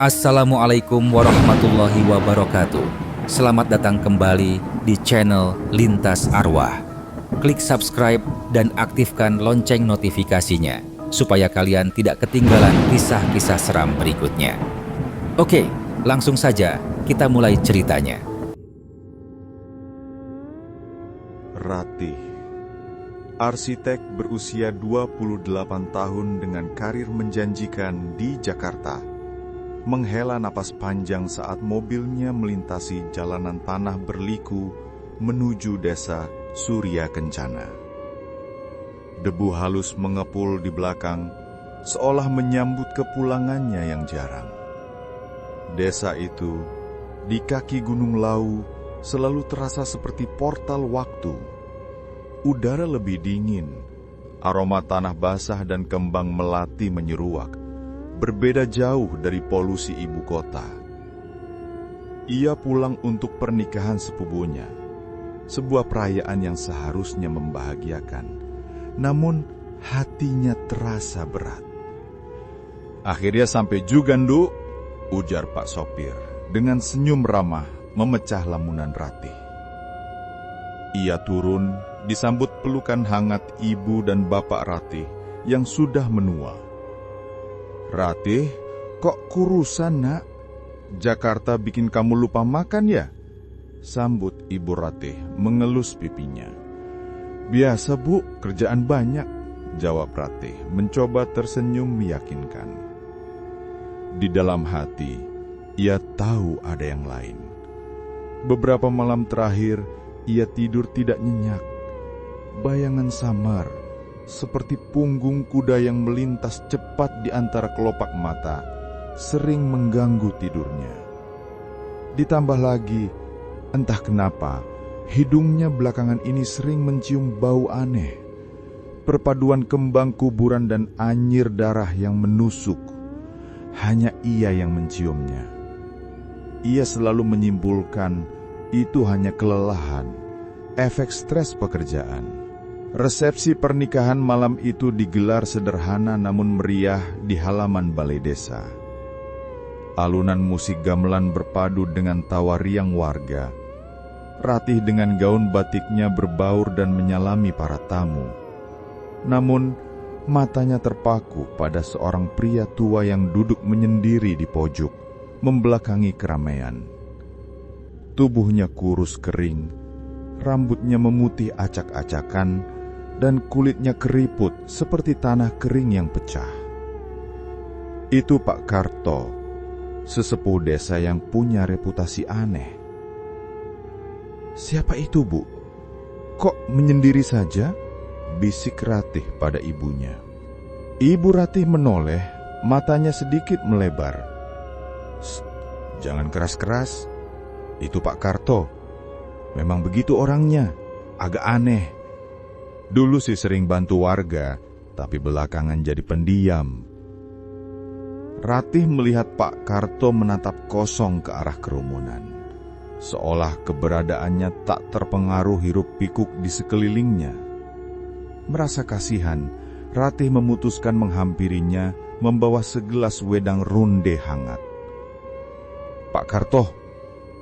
Assalamualaikum warahmatullahi wabarakatuh. Selamat datang kembali di channel Lintas Arwah. Klik subscribe dan aktifkan lonceng notifikasinya supaya kalian tidak ketinggalan kisah-kisah seram berikutnya. Oke, langsung saja kita mulai ceritanya. Ratih, arsitek berusia 28 tahun dengan karir menjanjikan di Jakarta, menghela napas panjang saat mobilnya melintasi jalanan tanah berliku menuju desa Surya Kencana. Debu halus mengepul di belakang, seolah menyambut kepulangannya yang jarang. Desa itu, di kaki Gunung Lawu, selalu terasa seperti portal waktu. Udara lebih dingin, aroma tanah basah dan kembang melati menyeruak, berbeda jauh dari polusi ibu kota. Ia pulang untuk pernikahan sepupunya, sebuah perayaan yang seharusnya membahagiakan, namun hatinya terasa berat. Akhirnya sampai juga, Nduk, ujar Pak Sopir dengan senyum ramah memecah lamunan Ratih. Ia turun disambut pelukan hangat ibu dan bapak Ratih yang sudah menua. Ratih, kok kurusan, Nak? Jakarta bikin kamu lupa makan ya? Sambut ibu Ratih mengelus pipinya. Biasa, Bu, kerjaan banyak, jawab Ratih mencoba tersenyum meyakinkan. Di dalam hati, ia tahu ada yang lain. Beberapa malam terakhir, ia tidur tidak nyenyak. Bayangan samar, seperti punggung kuda yang melintas cepat di antara kelopak mata, sering mengganggu tidurnya. Ditambah lagi, entah kenapa, hidungnya belakangan ini sering mencium bau aneh. Perpaduan kembang kuburan dan anyir darah yang menusuk. Hanya ia yang menciumnya. Ia selalu menyimpulkan itu hanya kelelahan, efek stres pekerjaan. Resepsi pernikahan malam itu digelar sederhana namun meriah di halaman balai desa. Alunan musik gamelan berpadu dengan tawa riang warga. Ratih dengan gaun batiknya berbaur dan menyalami para tamu. Namun, matanya terpaku pada seorang pria tua yang duduk menyendiri di pojok, membelakangi keramaian. Tubuhnya kurus kering, rambutnya memutih acak-acakan, dan kulitnya keriput seperti tanah kering yang pecah. Itu Pak Karto, sesepuh desa yang punya reputasi aneh. Siapa itu, Bu? Kok menyendiri saja? Bisik Ratih pada ibunya. Ibu Ratih menoleh, matanya sedikit melebar. Jangan keras-keras. Itu Pak Karto. Memang begitu orangnya, agak aneh. Dulu sih sering bantu warga, tapi belakangan jadi pendiam. Ratih melihat Pak Karto menatap kosong ke arah kerumunan, seolah keberadaannya tak terpengaruh hiruk-pikuk di sekelilingnya. Merasa kasihan, Ratih memutuskan menghampirinya membawa segelas wedang runde hangat. Pak Karto,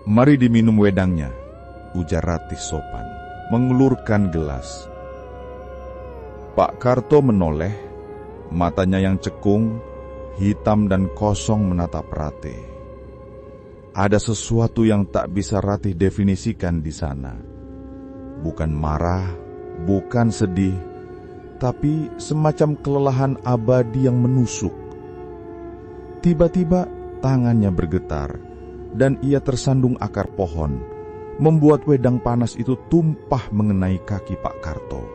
mari diminum wedangnya, ujar Ratih sopan, mengulurkan gelas. Pak Karto menoleh, matanya yang cekung, hitam dan kosong menatap Ratih. Ada sesuatu yang tak bisa Ratih definisikan di sana. Bukan marah, bukan sedih, tapi semacam kelelahan abadi yang menusuk. Tiba-tiba tangannya bergetar, dan ia tersandung akar pohon, membuat wedang panas itu tumpah mengenai kaki Pak Karto.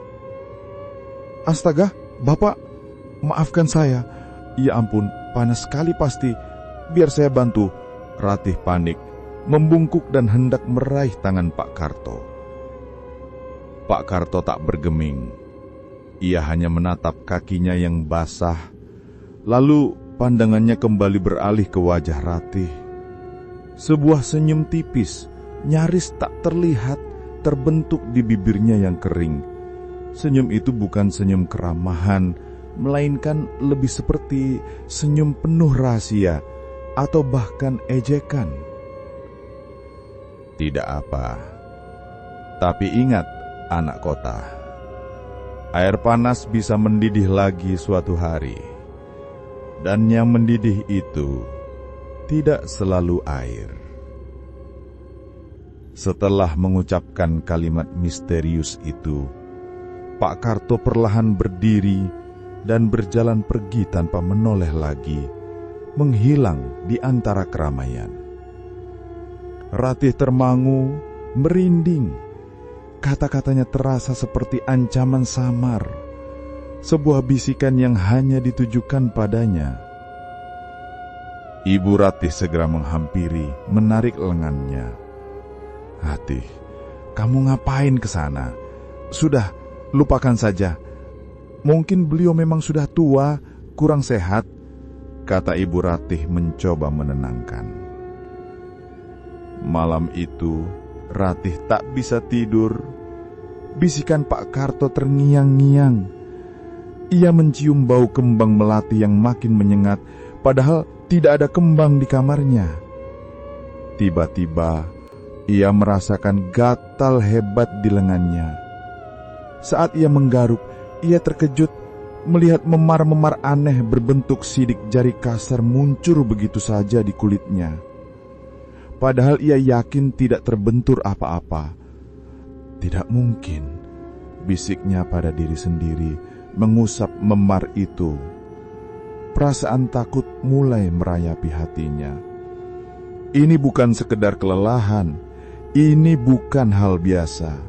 Astaga, Bapak, maafkan saya. Ya ampun, panas sekali pasti. Biar saya bantu. Ratih panik, membungkuk dan hendak meraih tangan Pak Karto. Pak Karto tak bergeming. Ia hanya menatap kakinya yang basah. Lalu pandangannya kembali beralih ke wajah Ratih. Sebuah senyum tipis, nyaris tak terlihat, terbentuk di bibirnya yang kering. Senyum itu bukan senyum keramahan, melainkan lebih seperti senyum penuh rahasia, atau bahkan ejekan. Tidak apa. Tapi ingat, anak kota, air panas bisa mendidih lagi suatu hari. Dan yang mendidih itu tidak selalu air. Setelah mengucapkan kalimat misterius itu, Pak Karto perlahan berdiri dan berjalan pergi tanpa menoleh lagi, menghilang di antara keramaian. Ratih termangu, merinding. Kata-katanya terasa seperti ancaman samar, sebuah bisikan yang hanya ditujukan padanya. Ibu Ratih segera menghampiri, menarik lengannya. "Ratih, kamu ngapain ke sana? Sudah, lupakan saja. Mungkin beliau memang sudah tua, kurang sehat," kata Ibu Ratih mencoba menenangkan. Malam itu, Ratih tak bisa tidur. Bisikan Pak Karto terngiang-ngiang. Ia mencium bau kembang melati yang makin menyengat, padahal tidak ada kembang di kamarnya. Tiba-tiba, ia merasakan gatal hebat di lengannya. Saat ia menggaruk, ia terkejut melihat memar-memar aneh berbentuk sidik jari kasar muncul begitu saja di kulitnya. Padahal ia yakin tidak terbentur apa-apa. Tidak mungkin, bisiknya pada diri sendiri mengusap memar itu. Perasaan takut mulai merayapi hatinya. Ini bukan sekedar kelelahan, ini bukan hal biasa.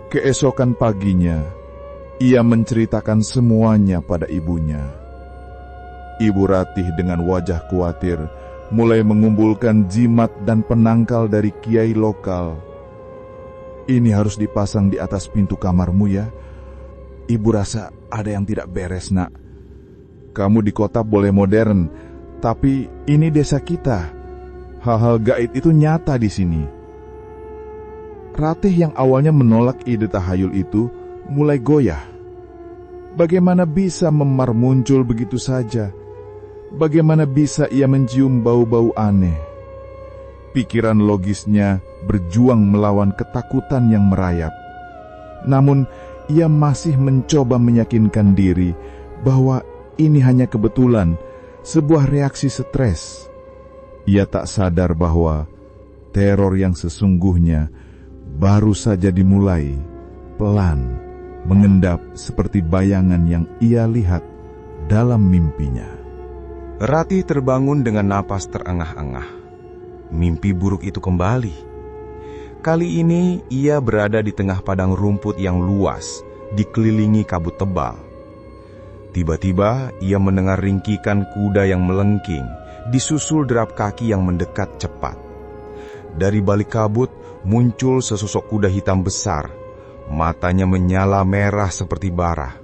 Keesokan paginya, ia menceritakan semuanya pada ibunya. Ibu Ratih dengan wajah khawatir mulai mengumpulkan jimat dan penangkal dari kiai lokal. "Ini harus dipasang di atas pintu kamarmu ya. Ibu rasa ada yang tidak beres, nak. Kamu di kota boleh modern, tapi ini desa kita. Hal-hal gaib itu nyata di sini." Ratih yang awalnya menolak ide tahayul itu mulai goyah. Bagaimana bisa memar muncul begitu saja? Bagaimana bisa ia mencium bau-bau aneh? Pikiran logisnya berjuang melawan ketakutan yang merayap. Namun, ia masih mencoba meyakinkan diri bahwa ini hanya kebetulan, sebuah reaksi stres. Ia tak sadar bahwa teror yang sesungguhnya baru saja dimulai, pelan, mengendap seperti bayangan yang ia lihat dalam mimpinya. Ratih terbangun dengan napas terengah-engah. Mimpi buruk itu kembali. Kali ini ia berada di tengah padang rumput yang luas, dikelilingi kabut tebal. Tiba-tiba ia mendengar ringkikan kuda yang melengking, disusul derap kaki yang mendekat cepat. Dari balik kabut muncul sesosok kuda hitam besar. Matanya menyala merah seperti bara.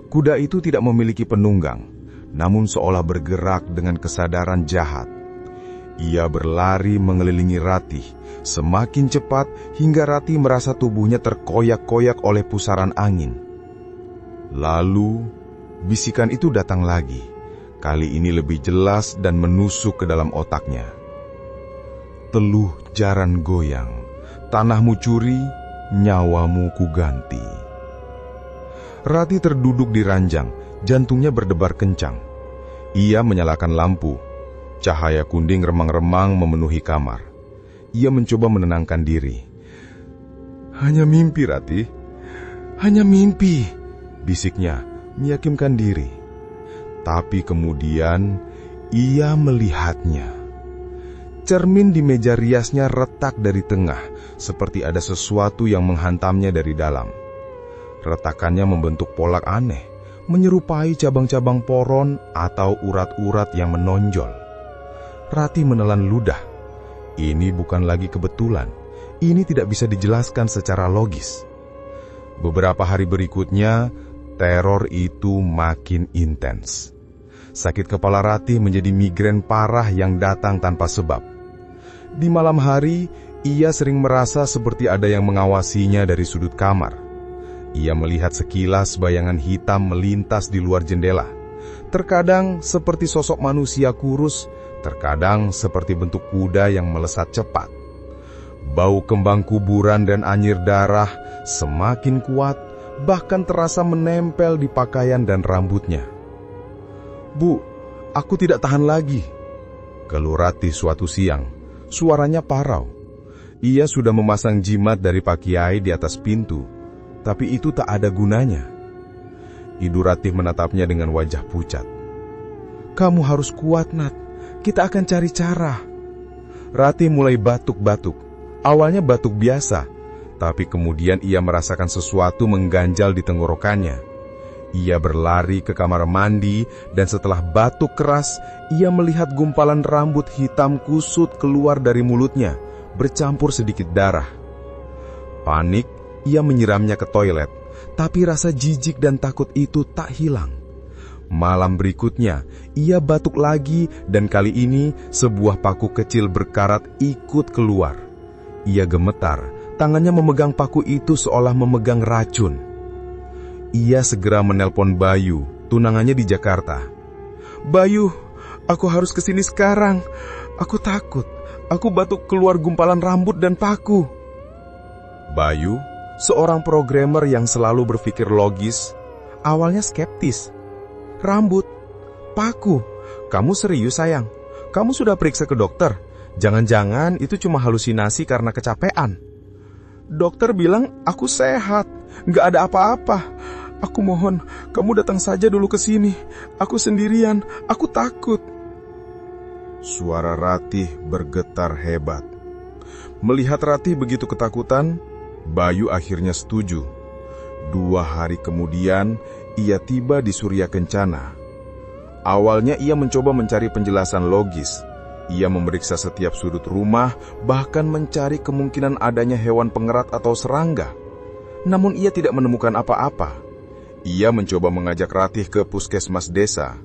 Kuda itu tidak memiliki penunggang, namun seolah bergerak dengan kesadaran jahat. Ia berlari mengelilingi Ratih, semakin cepat hingga Ratih merasa tubuhnya terkoyak-koyak oleh pusaran angin. Lalu, bisikan itu datang lagi, kali ini lebih jelas dan menusuk ke dalam otaknya. "Teluh jaran goyang, tanahmu curi, nyawamu kuganti." Ratih terduduk di ranjang, jantungnya berdebar kencang. Ia menyalakan lampu. Cahaya kuning remang-remang memenuhi kamar. Ia mencoba menenangkan diri. "Hanya mimpi, Ratih. Hanya mimpi," bisiknya, meyakinkan diri. Tapi kemudian ia melihatnya. Cermin di meja riasnya retak dari tengah, seperti ada sesuatu yang menghantamnya dari dalam. Retakannya membentuk polak aneh, menyerupai cabang-cabang pohon atau urat-urat yang menonjol. Ratih menelan ludah. Ini bukan lagi kebetulan. Ini tidak bisa dijelaskan secara logis. Beberapa hari berikutnya, teror itu makin intens. Sakit kepala Ratih menjadi migrain parah yang datang tanpa sebab. Di malam hari, ia sering merasa seperti ada yang mengawasinya dari sudut kamar. Ia melihat sekilas bayangan hitam melintas di luar jendela, Terkadang seperti sosok manusia kurus, terkadang seperti bentuk kuda yang melesat cepat. Bau kembang kuburan dan anyir darah semakin kuat, bahkan terasa menempel di pakaian dan rambutnya. "Bu, aku tidak tahan lagi," keluh Ratih suatu siang. Suaranya parau. Ia sudah memasang jimat dari Pak Kiai di atas pintu, tapi itu tak ada gunanya. Ibu Ratih menatapnya dengan wajah pucat. "Kamu harus kuat, Nat. Kita akan cari cara." Ratih mulai batuk-batuk. Awalnya batuk biasa, tapi kemudian ia merasakan sesuatu mengganjal di tenggorokannya. Ia berlari ke kamar mandi, dan setelah batuk keras, ia melihat gumpalan rambut hitam kusut keluar dari mulutnya, bercampur sedikit darah. Panik, ia menyiramnya ke toilet, tapi rasa jijik dan takut itu tak hilang. Malam berikutnya, ia batuk lagi, dan kali ini sebuah paku kecil berkarat ikut keluar. Ia gemetar, tangannya memegang paku itu seolah memegang racun. Ia segera menelpon Bayu, tunangannya di Jakarta. "Bayu, aku harus kesini sekarang. Aku takut. Aku batuk keluar gumpalan rambut dan paku." Bayu, seorang programmer yang selalu berpikir logis, awalnya skeptis. "Rambut? Paku? Kamu serius, sayang? Kamu sudah periksa ke dokter? Jangan-jangan itu cuma halusinasi karena kecapean." "Dokter bilang aku sehat, nggak ada apa-apa. Aku mohon, kamu datang saja dulu ke sini. Aku sendirian, aku takut." Suara Ratih bergetar hebat. Melihat Ratih begitu ketakutan, Bayu akhirnya setuju. 2 hari kemudian, ia tiba di Surya Kencana. Awalnya ia mencoba mencari penjelasan logis. Ia memeriksa setiap sudut rumah, bahkan mencari kemungkinan adanya hewan pengerat atau serangga. Namun ia tidak menemukan apa-apa. Ia mencoba mengajak Ratih ke puskesmas desa.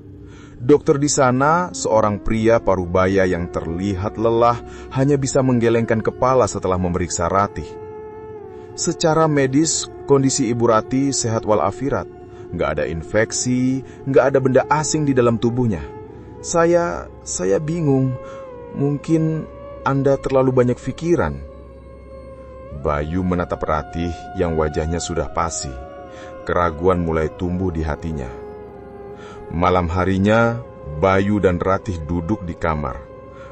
Dokter di sana, seorang pria parubaya yang terlihat lelah, hanya bisa menggelengkan kepala setelah memeriksa Ratih. Secara medis, kondisi Ibu Ratih sehat walafiat. Nggak ada infeksi, nggak ada benda asing di dalam tubuhnya. Saya bingung. Mungkin Anda terlalu banyak pikiran." Bayu menatap Ratih yang wajahnya sudah pasi. Keraguan mulai tumbuh di hatinya. Malam harinya, Bayu dan Ratih duduk di kamar.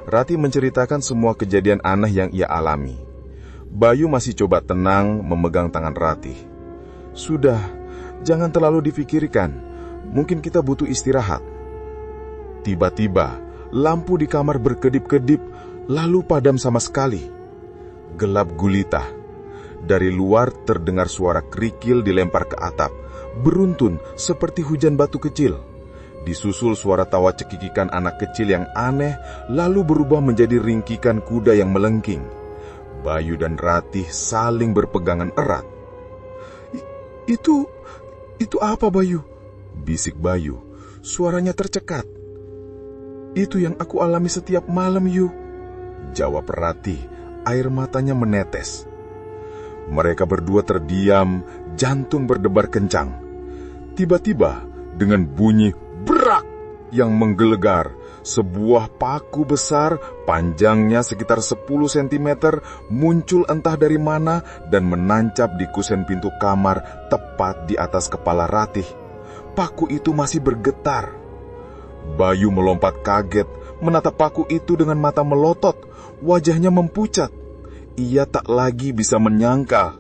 Ratih menceritakan semua kejadian aneh yang ia alami. Bayu masih coba tenang memegang tangan Ratih. "Sudah, jangan terlalu difikirkan. Mungkin kita butuh istirahat." Tiba-tiba, lampu di kamar berkedip-kedip, lalu padam sama sekali. Gelap gulita. Dari luar terdengar suara kerikil dilempar ke atap, beruntun seperti hujan batu kecil. Disusul suara tawa cekikikan anak kecil yang aneh, lalu berubah menjadi ringkikan kuda yang melengking. Bayu dan Ratih saling berpegangan erat. Itu apa, Bayu?" bisik Bayu. Suaranya tercekat. "Itu yang aku alami setiap malam, Yu," jawab Ratih, air matanya menetes. Mereka berdua terdiam, jantung berdebar kencang. Tiba-tiba, dengan bunyi berak yang menggelegar, sebuah paku besar, panjangnya sekitar 10 cm, muncul entah dari mana dan menancap di kusen pintu kamar tepat di atas kepala Ratih. Paku itu masih bergetar. Bayu melompat kaget, menatap paku itu dengan mata melotot, wajahnya mempucat. Ia tak lagi bisa menyangka.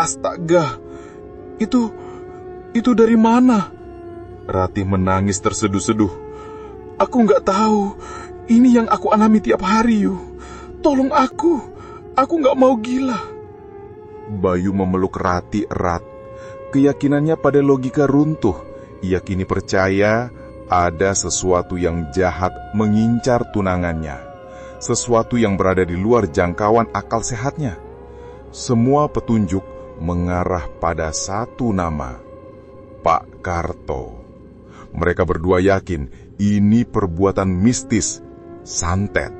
"Astaga, itu dari mana?" Ratih menangis terseduh-seduh. "Aku nggak tahu, ini yang aku alami tiap hari, Yu. Tolong aku nggak mau gila." Bayu memeluk Ratih erat. Keyakinannya pada logika runtuh. Ia kini percaya ada sesuatu yang jahat mengincar tunangannya, sesuatu yang berada di luar jangkauan akal sehatnya. Semua petunjuk mengarah pada satu nama, Pak Karto. Mereka berdua yakin ini perbuatan mistis, santet.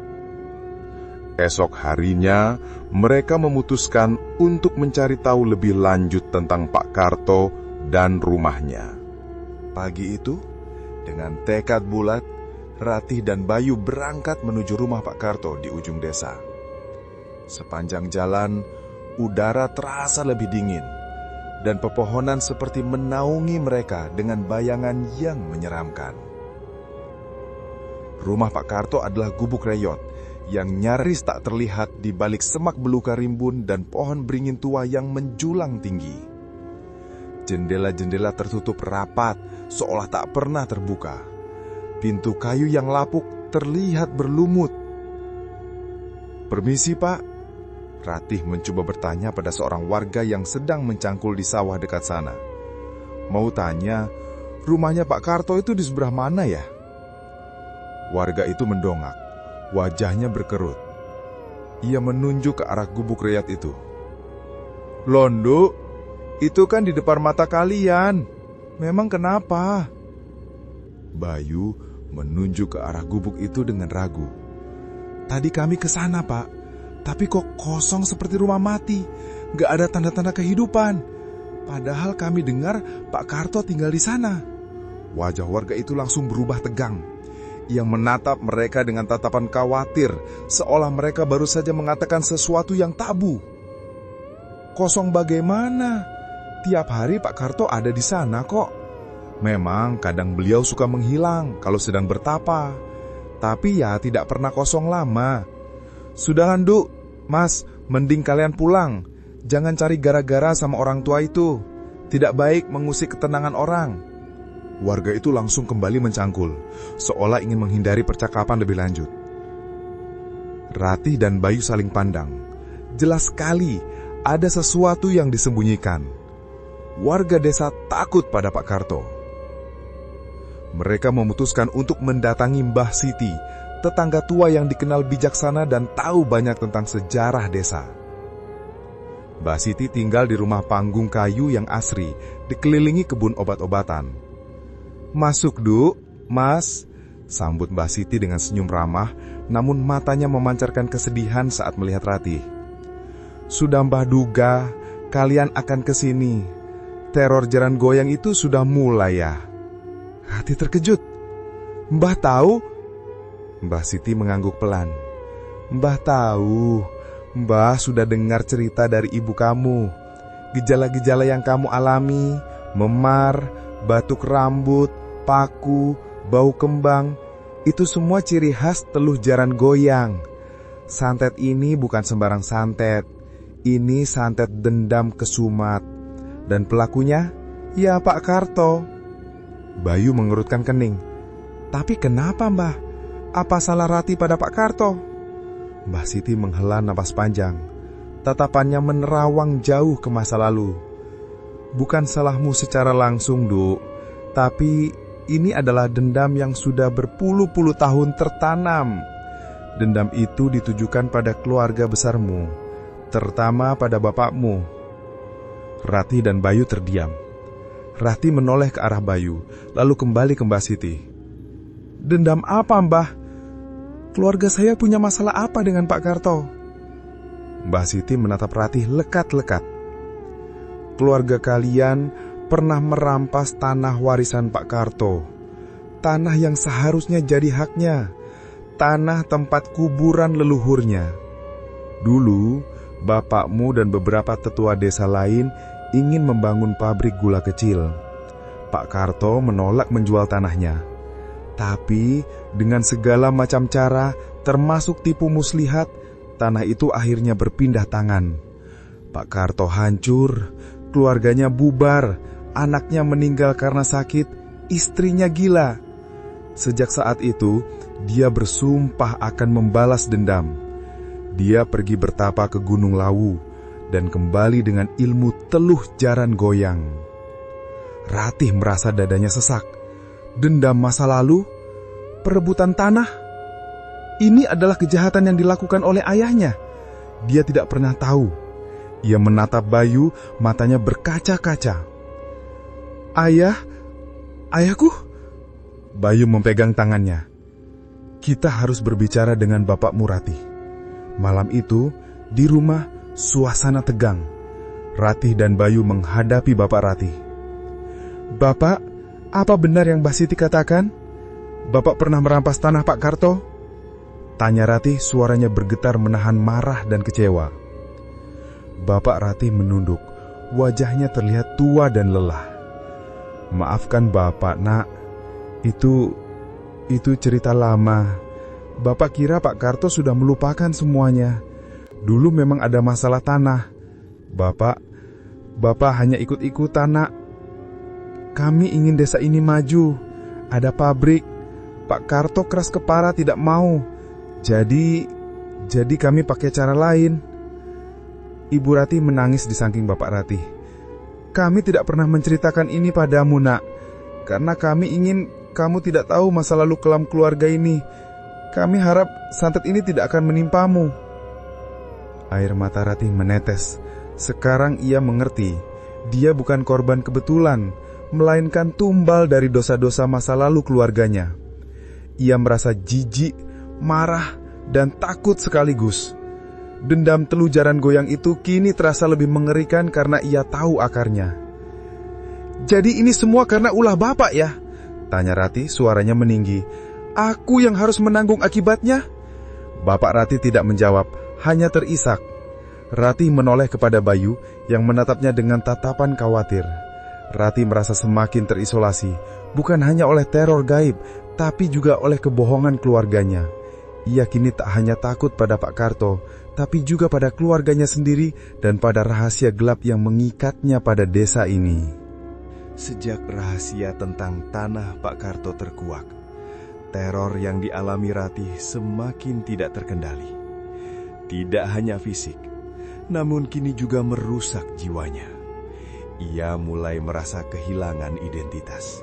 Esok harinya, mereka memutuskan untuk mencari tahu lebih lanjut tentang Pak Karto dan rumahnya. Pagi itu, Dengan tekad bulat, Ratih dan Bayu berangkat menuju rumah Pak Karto di ujung desa. Sepanjang jalan, udara terasa lebih dingin, dan pepohonan seperti menaungi mereka dengan bayangan yang menyeramkan. Rumah Pak Karto adalah gubuk reyot yang nyaris tak terlihat di balik semak belukar rimbun dan pohon beringin tua yang menjulang tinggi. Jendela-jendela tertutup rapat, seolah tak pernah terbuka. Pintu kayu yang lapuk terlihat berlumut. "Permisi, Pak." Ratih mencoba bertanya pada seorang warga yang sedang mencangkul di sawah dekat sana. "Mau tanya, rumahnya Pak Karto itu di sebelah mana ya?" Warga itu mendongak, wajahnya berkerut. Ia menunjuk ke arah gubuk reyat itu. "Londo, itu kan di depan mata kalian. Memang kenapa?" Bayu menunjuk ke arah gubuk itu dengan ragu. "Tadi kami ke sana, Pak. Tapi kok kosong seperti rumah mati. Gak ada tanda-tanda kehidupan. Padahal kami dengar Pak Karto tinggal di sana." Wajah warga itu langsung berubah tegang. Ia menatap mereka dengan tatapan khawatir, seolah mereka baru saja mengatakan sesuatu yang tabu. "Kosong bagaimana? Tiap hari Pak Karto ada di sana kok. Memang kadang beliau suka menghilang kalau sedang bertapa. Tapi ya tidak pernah kosong lama. Sudah Nduk, Mas, mending kalian pulang. Jangan cari gara-gara sama orang tua itu. Tidak baik mengusik ketenangan orang." Warga itu langsung kembali mencangkul, seolah ingin menghindari percakapan lebih lanjut. Ratih dan Bayu saling pandang. Jelas sekali ada sesuatu yang disembunyikan. Warga desa takut pada Pak Karto. Mereka memutuskan untuk mendatangi Mbah Siti, tetangga tua yang dikenal bijaksana dan tahu banyak tentang sejarah desa. Mbah Siti tinggal di rumah panggung kayu yang asri, dikelilingi kebun obat-obatan. "Masuk, Duk, Mas," sambut Mbah Siti dengan senyum ramah, namun matanya memancarkan kesedihan saat melihat Ratih. "Sudah Mbah duga, kalian akan ke sini. Teror jaran goyang itu sudah mulai ya?" Ratih terkejut. "Mbah tahu?" Mbah Siti mengangguk pelan. "Mbah tahu. Mbah sudah dengar cerita dari ibu kamu. Gejala-gejala yang kamu alami, memar, batuk rambut, paku, bau kembang, itu semua ciri khas teluh jaran goyang. Santet ini bukan sembarang santet. Ini santet dendam kesumat. Dan pelakunya, ya Pak Karto." Bayu mengerutkan kening. "Tapi kenapa, Mbah? Apa salah Ratih pada Pak Karto?" Mbah Siti menghela napas panjang. Tatapannya menerawang jauh ke masa lalu. "Bukan salahmu secara langsung, Duk. Tapi ini adalah dendam yang sudah berpuluh-puluh tahun tertanam. Dendam itu ditujukan pada keluarga besarmu, terutama pada bapakmu." Ratih dan Bayu terdiam. Ratih menoleh ke arah Bayu, lalu kembali ke Mbah Siti. "Dendam apa, Mbah? Keluarga saya punya masalah apa dengan Pak Karto?" Mbah Siti menatap Ratih lekat-lekat. "Keluarga kalian pernah merampas tanah warisan Pak Karto. Tanah yang seharusnya jadi haknya. Tanah tempat kuburan leluhurnya. Dulu, bapakmu dan beberapa tetua desa lain ingin membangun pabrik gula kecil. Pak Karto menolak menjual tanahnya. Tapi dengan segala macam cara, termasuk tipu muslihat, tanah itu akhirnya berpindah tangan. Pak Karto hancur, keluarganya bubar, anaknya meninggal karena sakit, istrinya gila. Sejak saat itu, dia bersumpah akan membalas dendam. Dia pergi bertapa ke Gunung Lawu dan kembali dengan ilmu teluh jaran goyang." Ratih merasa dadanya sesak. Dendam masa lalu? Perebutan tanah? Ini adalah kejahatan yang dilakukan oleh ayahnya. Dia tidak pernah tahu. Ia menatap Bayu, matanya berkaca-kaca. Ayahku?" Bayu memegang tangannya. "Kita harus berbicara dengan bapakmu, Ratih." Malam itu, di rumah, suasana tegang. Ratih dan Bayu menghadapi Bapak Ratih. "Bapak, Apa benar yang Mbah Siti katakan? Bapak pernah merampas tanah Pak Karto? Tanya Ratih, suaranya bergetar menahan marah dan kecewa. Bapak Ratih menunduk, wajahnya terlihat tua dan lelah. Maafkan Bapak, Nak. Itu cerita lama. Bapak kira Pak Karto sudah melupakan semuanya. Dulu memang ada masalah tanah. Bapak hanya ikut-ikutan, Nak. Kami ingin desa ini maju. Ada pabrik. Pak Karto keras kepala tidak mau. Jadi kami pakai cara lain. Ibu Ratih menangis di samping Bapak Ratih. Kami tidak pernah menceritakan ini padamu, Nak. Karena kami ingin kamu tidak tahu masa lalu kelam keluarga ini. Kami harap santet ini tidak akan menimpamu. Air mata Ratih menetes. Sekarang ia mengerti. Dia bukan korban kebetulan, melainkan tumbal dari dosa-dosa masa lalu keluarganya. Ia merasa jijik, marah, dan takut sekaligus. Dendam telujaran goyang itu kini terasa lebih mengerikan karena ia tahu akarnya. Jadi ini semua karena ulah Bapak ya? Tanya Ratih, suaranya meninggi. Aku yang harus menanggung akibatnya? Bapak Ratih tidak menjawab, hanya terisak. Ratih menoleh kepada Bayu yang menatapnya dengan tatapan khawatir. Ratih merasa semakin terisolasi, bukan hanya oleh teror gaib, tapi juga oleh kebohongan keluarganya. Ia kini tak hanya takut pada Pak Karto, tapi juga pada keluarganya sendiri dan pada rahasia gelap yang mengikatnya pada desa ini. Sejak rahasia tentang tanah Pak Karto terkuak, teror yang dialami Ratih semakin tidak terkendali. Tidak hanya fisik, namun kini juga merusak jiwanya. Ia mulai merasa kehilangan identitas.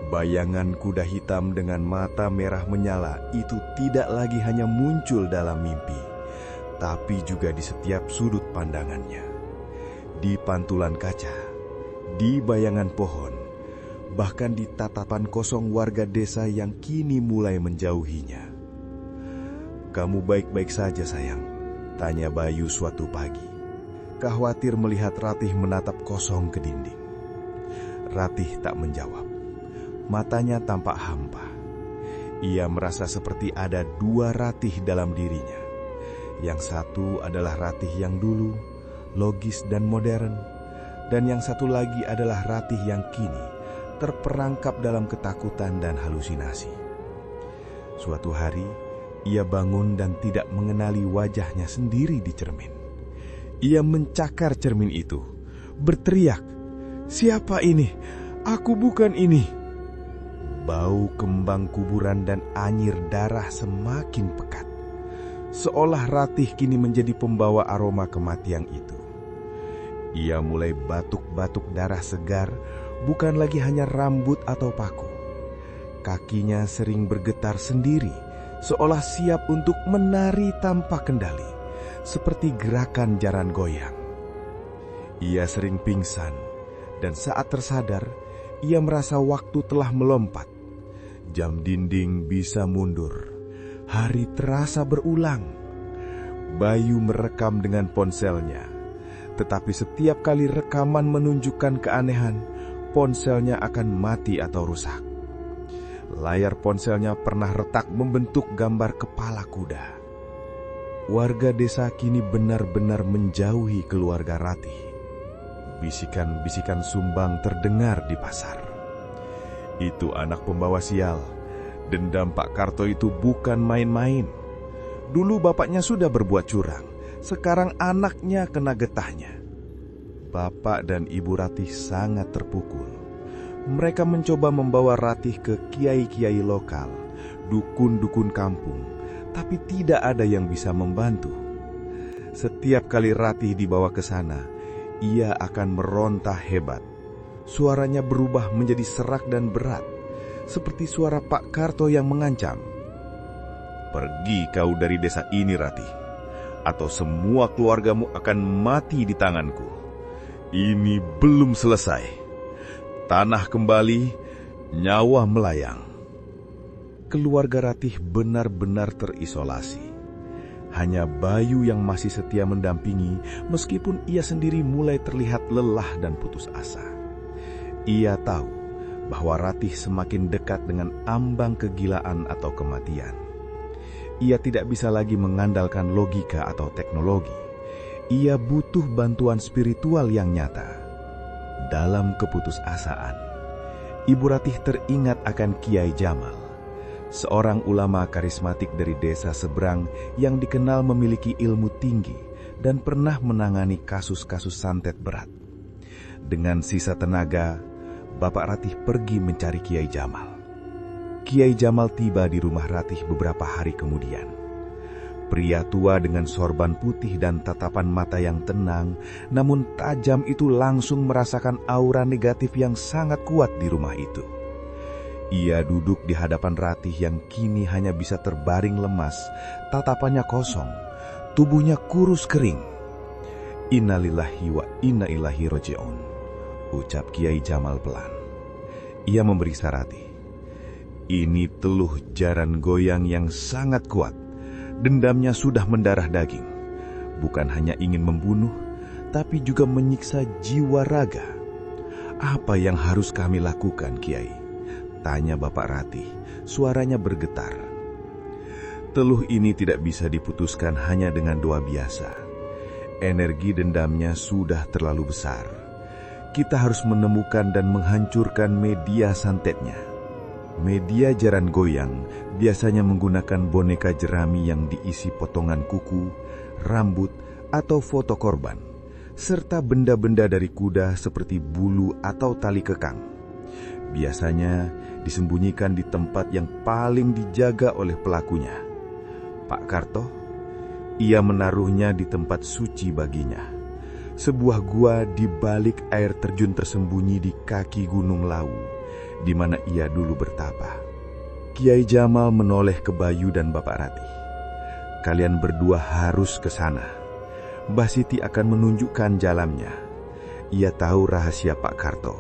Bayangan kuda hitam dengan mata merah menyala itu tidak lagi hanya muncul dalam mimpi, tapi juga di setiap sudut pandangannya. Di pantulan kaca, di bayangan pohon, bahkan di tatapan kosong warga desa yang kini mulai menjauhinya. "Kamu baik-baik saja, sayang?" tanya Bayu suatu pagi. Khawatir melihat Ratih menatap kosong ke dinding. Ratih tak menjawab. Matanya tampak hampa. Ia merasa seperti ada dua Ratih dalam dirinya. Yang satu adalah Ratih yang dulu, logis dan modern. Dan yang satu lagi adalah Ratih yang kini terperangkap dalam ketakutan dan halusinasi. Suatu hari, ia bangun dan tidak mengenali wajahnya sendiri di cermin. Ia mencakar cermin itu, berteriak, "Siapa ini? Aku bukan ini!" Bau kembang kuburan dan anyir darah semakin pekat. Seolah Ratih kini menjadi pembawa aroma kematian itu. Ia mulai batuk-batuk darah segar, bukan lagi hanya rambut atau paku. Kakinya sering bergetar sendiri, seolah siap untuk menari tanpa kendali, seperti gerakan jaran goyang. Ia sering pingsan, dan saat tersadar, ia merasa waktu telah melompat. Jam dinding bisa mundur, hari terasa berulang. Bayu merekam dengan ponselnya, tetapi setiap kali rekaman menunjukkan keanehan, ponselnya akan mati atau rusak. Layar ponselnya pernah retak membentuk gambar kepala kuda. Warga desa kini benar-benar menjauhi keluarga Ratih. Bisikan-bisikan sumbang terdengar di pasar. Itu anak pembawa sial. Dendam Pak Karto itu bukan main-main. Dulu bapaknya sudah berbuat curang, sekarang anaknya kena getahnya. Bapak dan Ibu Ratih sangat terpukul. Mereka mencoba membawa Ratih ke kiai-kiai lokal, dukun-dukun kampung, tapi tidak ada yang bisa membantu. Setiap kali Ratih dibawa ke sana, ia akan meronta hebat. Suaranya berubah menjadi serak dan berat, seperti suara Pak Karto yang mengancam. "Pergi kau dari desa ini, Ratih, atau semua keluargamu akan mati di tanganku. Ini belum selesai. Tanah kembali, nyawa melayang." Keluarga Ratih benar-benar terisolasi. Hanya Bayu yang masih setia mendampingi, meskipun ia sendiri mulai terlihat lelah dan putus asa. Ia tahu bahwa Ratih semakin dekat dengan ambang kegilaan atau kematian. Ia tidak bisa lagi mengandalkan logika atau teknologi. Ia butuh bantuan spiritual yang nyata. Dalam keputusasaan, Ibu Ratih teringat akan Kiai Jamal, seorang ulama karismatik dari desa seberang yang dikenal memiliki ilmu tinggi dan pernah menangani kasus-kasus santet berat. Dengan sisa tenaga, Bapak Ratih pergi mencari Kiai Jamal. Kiai Jamal tiba di rumah Ratih beberapa hari kemudian. Pria tua dengan sorban putih dan tatapan mata yang tenang, namun tajam itu langsung merasakan aura negatif yang sangat kuat di rumah itu. Ia duduk di hadapan Ratih yang kini hanya bisa terbaring lemas, tatapannya kosong, tubuhnya kurus kering. Innalillahi wa inna ilaihi raji'un, ucap Kiai Jamal pelan. Ia memeriksa Ratih. Ini teluh jaran goyang yang sangat kuat. Dendamnya sudah mendarah daging. Bukan hanya ingin membunuh, tapi juga menyiksa jiwa raga. Apa yang harus kami lakukan, Kiai? Tanya Bapak Ratih, suaranya bergetar. Teluh ini tidak bisa diputuskan hanya dengan doa biasa. Energi dendamnya sudah terlalu besar. Kita harus menemukan dan menghancurkan media santetnya. Media jaran goyang biasanya menggunakan boneka jerami yang diisi potongan kuku, rambut, atau foto korban, serta benda-benda dari kuda seperti bulu atau tali kekang. Biasanya disembunyikan di tempat yang paling dijaga oleh pelakunya. Pak Karto, ia menaruhnya di tempat suci baginya. Sebuah gua di balik air terjun tersembunyi di kaki Gunung Lawu, di mana ia dulu bertapa. Kiai Jamal menoleh ke Bayu dan Bapak Ratih. Kalian berdua harus ke sana. Mbah Siti akan menunjukkan jalannya. Ia tahu rahasia Pak Karto.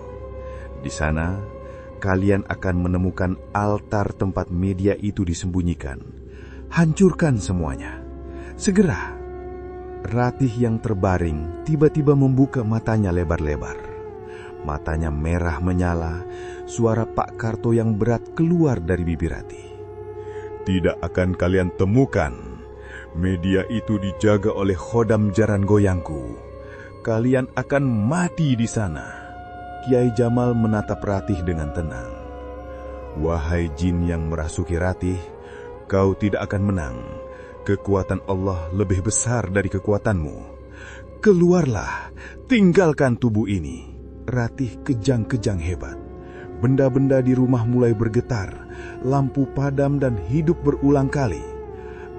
Di sana, kalian akan menemukan altar tempat media itu disembunyikan. Hancurkan semuanya. Segera. Ratih yang terbaring tiba-tiba membuka matanya lebar-lebar. Matanya merah menyala, suara Pak Karto yang berat keluar dari bibir Ratih. Tidak akan kalian temukan. Media itu dijaga oleh khodam jaran goyangku. Kalian akan mati di sana. Kiai Jamal menatap Ratih dengan tenang. Wahai jin yang merasuki Ratih, kau tidak akan menang. Kekuatan Allah lebih besar dari kekuatanmu. Keluarlah, tinggalkan tubuh ini. Ratih kejang-kejang hebat. Benda-benda di rumah mulai bergetar, lampu padam dan hidup berulang kali.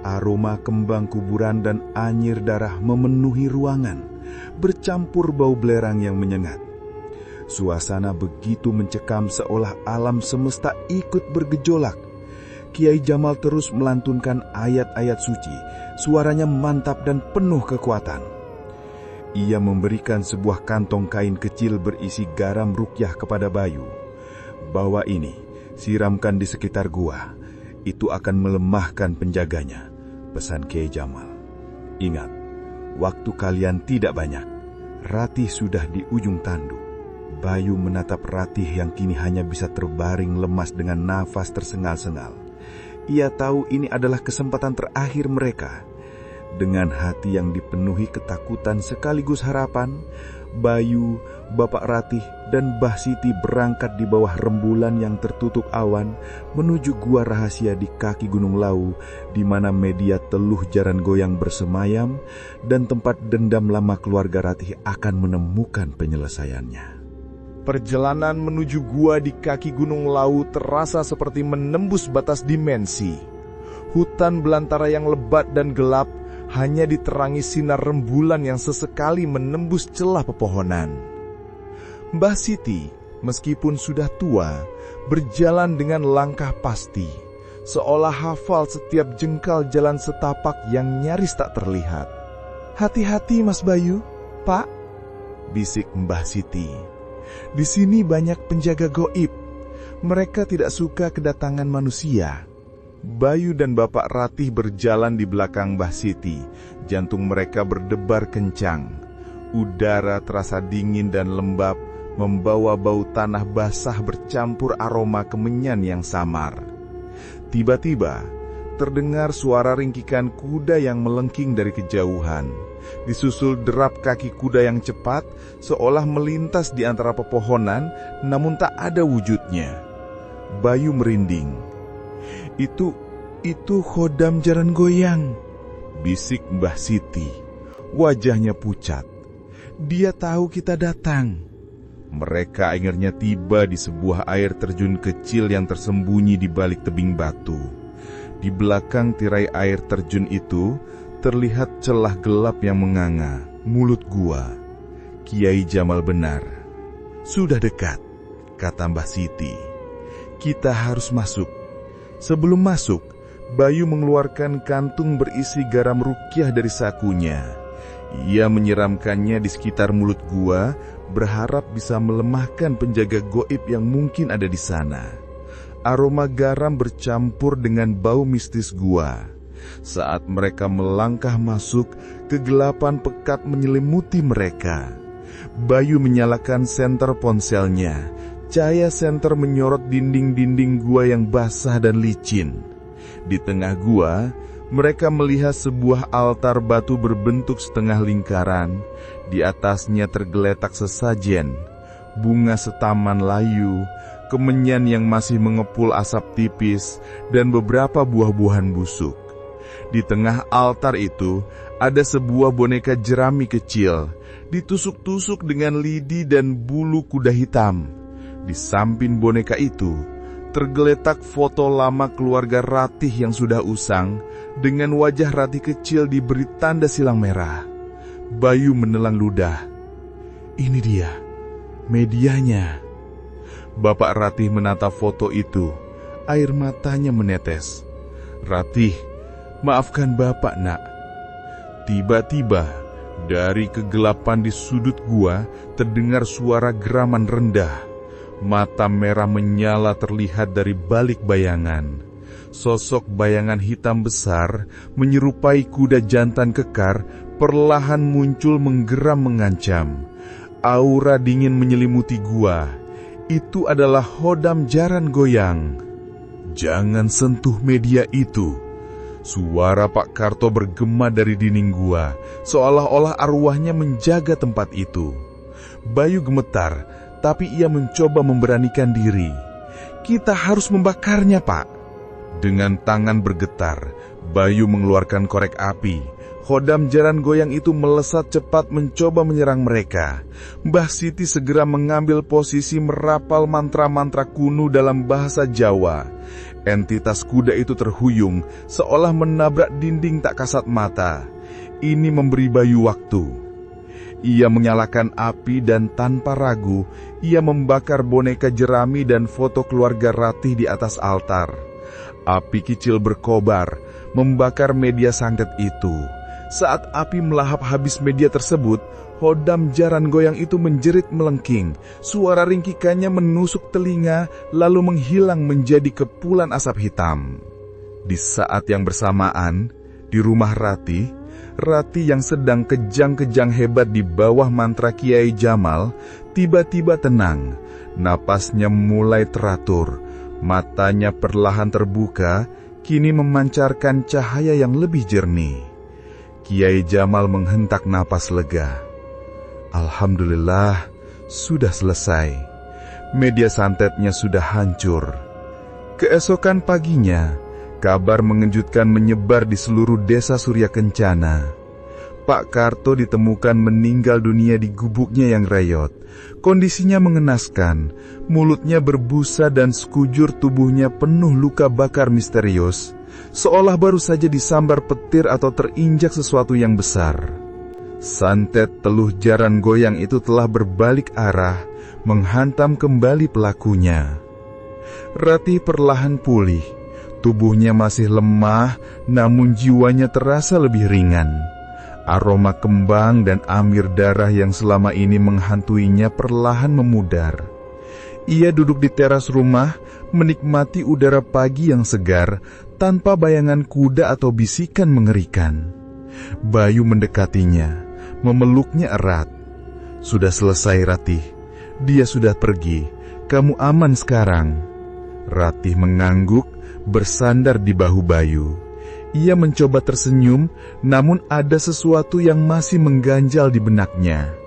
Aroma kembang kuburan dan anyir darah memenuhi ruangan, bercampur bau belerang yang menyengat. Suasana begitu mencekam seolah alam semesta ikut bergejolak. Kiai Jamal terus melantunkan ayat-ayat suci, suaranya mantap dan penuh kekuatan. Ia memberikan sebuah kantong kain kecil berisi garam ruqyah kepada Bayu. Bawa ini, siramkan di sekitar gua. Itu akan melemahkan penjaganya, pesan Kiai Jamal. Ingat, waktu kalian tidak banyak. Ratih sudah di ujung tanduk. Bayu menatap Ratih yang kini hanya bisa terbaring lemas dengan nafas tersengal-sengal. Ia tahu ini adalah kesempatan terakhir mereka. Dengan hati yang dipenuhi ketakutan sekaligus harapan, Bayu, Bapak Ratih, dan Mbah Siti berangkat di bawah rembulan yang tertutup awan menuju gua rahasia di kaki Gunung Lawu, di mana media teluh jaran goyang bersemayam dan tempat dendam lama keluarga Ratih akan menemukan penyelesaiannya. Perjalanan menuju gua di kaki Gunung Lawu terasa seperti menembus batas dimensi. Hutan belantara yang lebat dan gelap hanya diterangi sinar rembulan yang sesekali menembus celah pepohonan. Mbah Siti, meskipun sudah tua, berjalan dengan langkah pasti, seolah hafal setiap jengkal jalan setapak yang nyaris tak terlihat. Hati-hati Mas Bayu, Pak, bisik Mbah Siti. Di sini banyak penjaga goib. Mereka tidak suka kedatangan manusia. Bayu dan Bapak Ratih berjalan di belakang Mbah Siti. Jantung mereka berdebar kencang. Udara terasa dingin dan lembab, membawa bau tanah basah bercampur aroma kemenyan yang samar. Tiba-tiba, terdengar suara ringkikan kuda yang melengking dari kejauhan, disusul derap kaki kuda yang cepat, seolah melintas di antara pepohonan, namun tak ada wujudnya. Bayu merinding. Itu Khodam Jaran Goyang, bisik Mbah Siti. Wajahnya pucat. Dia tahu kita datang. Mereka akhirnya tiba di sebuah air terjun kecil yang tersembunyi di balik tebing batu. Di belakang tirai air terjun itu, terlihat celah gelap yang menganga, mulut gua. Kiai Jamal benar. Sudah dekat, kata Mbah Siti. Kita harus masuk. Sebelum masuk, Bayu mengeluarkan kantung berisi garam rukyah dari sakunya. Ia menyiramkannya di sekitar mulut gua, berharap bisa melemahkan penjaga goib yang mungkin ada di sana. Aroma garam bercampur dengan bau mistis gua. Saat mereka melangkah masuk, kegelapan pekat menyelimuti mereka. Bayu menyalakan senter ponselnya. Cahaya senter menyorot dinding-dinding gua yang basah dan licin. Di tengah gua, mereka melihat sebuah altar batu berbentuk setengah lingkaran. Di atasnya tergeletak sesajen, bunga setaman layu, kemenyan yang masih mengepul asap tipis, dan beberapa buah-buahan busuk. Di tengah altar itu, ada sebuah boneka jerami kecil, ditusuk-tusuk dengan lidi dan bulu kuda hitam. Di samping boneka itu, tergeletak foto lama keluarga Ratih yang sudah usang, dengan wajah Ratih kecil diberi tanda silang merah. Bayu menelan ludah. Ini dia, medianya. Bapak Ratih menatap foto itu, air matanya menetes. Ratih, maafkan Bapak, Nak. Tiba-tiba, dari kegelapan di sudut gua, terdengar suara geraman rendah. Mata merah menyala terlihat dari balik bayangan. Sosok bayangan hitam besar, menyerupai kuda jantan kekar, perlahan muncul menggeram mengancam. Aura dingin menyelimuti gua. Itu adalah Khodam Jaran Goyang. Jangan sentuh media itu. Suara Pak Karto bergema dari dinding gua, seolah-olah arwahnya menjaga tempat itu. Bayu gemetar, tapi ia mencoba memberanikan diri. Kita harus membakarnya, Pak. Dengan tangan bergetar, Bayu mengeluarkan korek api. Khodam Jaran Goyang itu melesat cepat mencoba menyerang mereka. Mbah Siti segera mengambil posisi merapal mantra-mantra kuno dalam bahasa Jawa. Entitas kuda itu terhuyung, seolah menabrak dinding tak kasat mata. Ini memberi Bayu waktu. Ia menyalakan api dan tanpa ragu, ia membakar boneka jerami dan foto keluarga Ratih di atas altar. Api kecil berkobar, membakar media santet itu. Saat api melahap habis media tersebut, Khodam Jaran Goyang itu menjerit melengking. Suara ringkikannya menusuk telinga, lalu menghilang menjadi kepulan asap hitam. Di saat yang bersamaan, di rumah Ratih yang sedang kejang-kejang hebat di bawah mantra Kiai Jamal, tiba-tiba tenang. Napasnya mulai teratur, matanya perlahan terbuka, kini memancarkan cahaya yang lebih jernih. Kiai Jamal menghentak napas lega. Alhamdulillah, sudah selesai. Media santetnya sudah hancur. Keesokan paginya, kabar mengejutkan menyebar di seluruh desa Surya Kencana. Pak Karto ditemukan meninggal dunia di gubuknya yang reyot. Kondisinya mengenaskan, mulutnya berbusa dan sekujur tubuhnya penuh luka bakar misterius, seolah baru saja disambar petir atau terinjak sesuatu yang besar. Santet teluh Jaran Goyang itu telah berbalik arah, menghantam kembali pelakunya. Ratih perlahan pulih. Tubuhnya masih lemah, namun jiwanya terasa lebih ringan. Aroma kembang dan amir darah yang selama ini menghantuinya perlahan memudar. Ia duduk di teras rumah, menikmati udara pagi yang segar, tanpa bayangan kuda atau bisikan mengerikan. Bayu mendekatinya, memeluknya erat. Sudah selesai, Ratih. Dia sudah pergi. Kamu aman sekarang." Ratih mengangguk, bersandar di bahu Bayu. Ia mencoba tersenyum, namun ada sesuatu yang masih mengganjal di benaknya.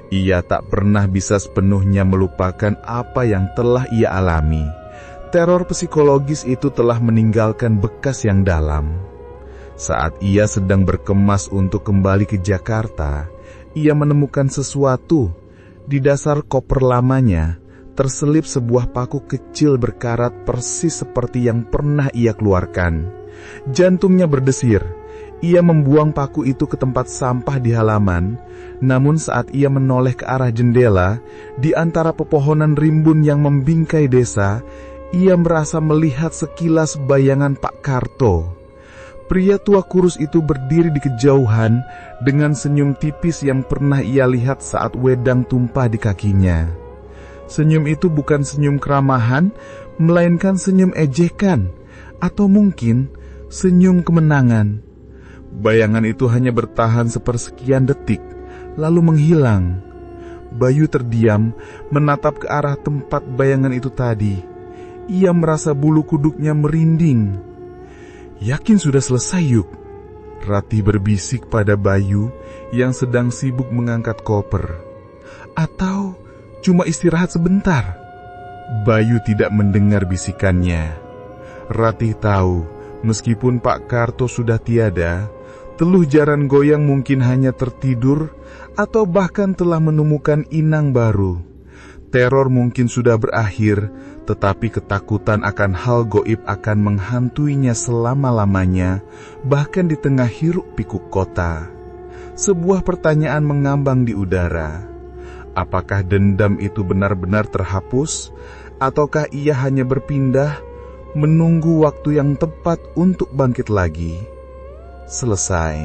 Ia tak pernah bisa sepenuhnya melupakan apa yang telah ia alami. Teror psikologis itu telah meninggalkan bekas yang dalam. Saat ia sedang berkemas untuk kembali ke Jakarta, ia menemukan sesuatu. Di dasar koper lamanya, terselip sebuah paku kecil berkarat persis seperti yang pernah ia keluarkan. Jantungnya berdesir. Ia membuang paku itu ke tempat sampah di halaman, namun saat ia menoleh ke arah jendela, di antara pepohonan rimbun yang membingkai desa, ia merasa melihat sekilas bayangan Pak Karto. Pria tua kurus itu berdiri di kejauhan dengan senyum tipis yang pernah ia lihat saat wedang tumpah di kakinya. Senyum itu bukan senyum keramahan, melainkan senyum ejekan, atau mungkin senyum kemenangan. Bayangan itu hanya bertahan sepersekian detik, lalu menghilang. Bayu terdiam, menatap ke arah tempat bayangan itu tadi. Ia merasa bulu kuduknya merinding. "Yakin sudah selesai, Yuk?" Ratih berbisik pada Bayu yang sedang sibuk mengangkat koper. "Atau cuma istirahat sebentar?" Bayu tidak mendengar bisikannya. Ratih tahu, meskipun Pak Karto sudah tiada, Teluh Jaran Goyang mungkin hanya tertidur atau bahkan telah menemukan inang baru. Teror mungkin sudah berakhir, tetapi ketakutan akan hal goib akan menghantuinya selama-lamanya, bahkan di tengah hiruk pikuk kota. Sebuah pertanyaan mengambang di udara. Apakah dendam itu benar-benar terhapus, ataukah ia hanya berpindah, menunggu waktu yang tepat untuk bangkit lagi? Selesai.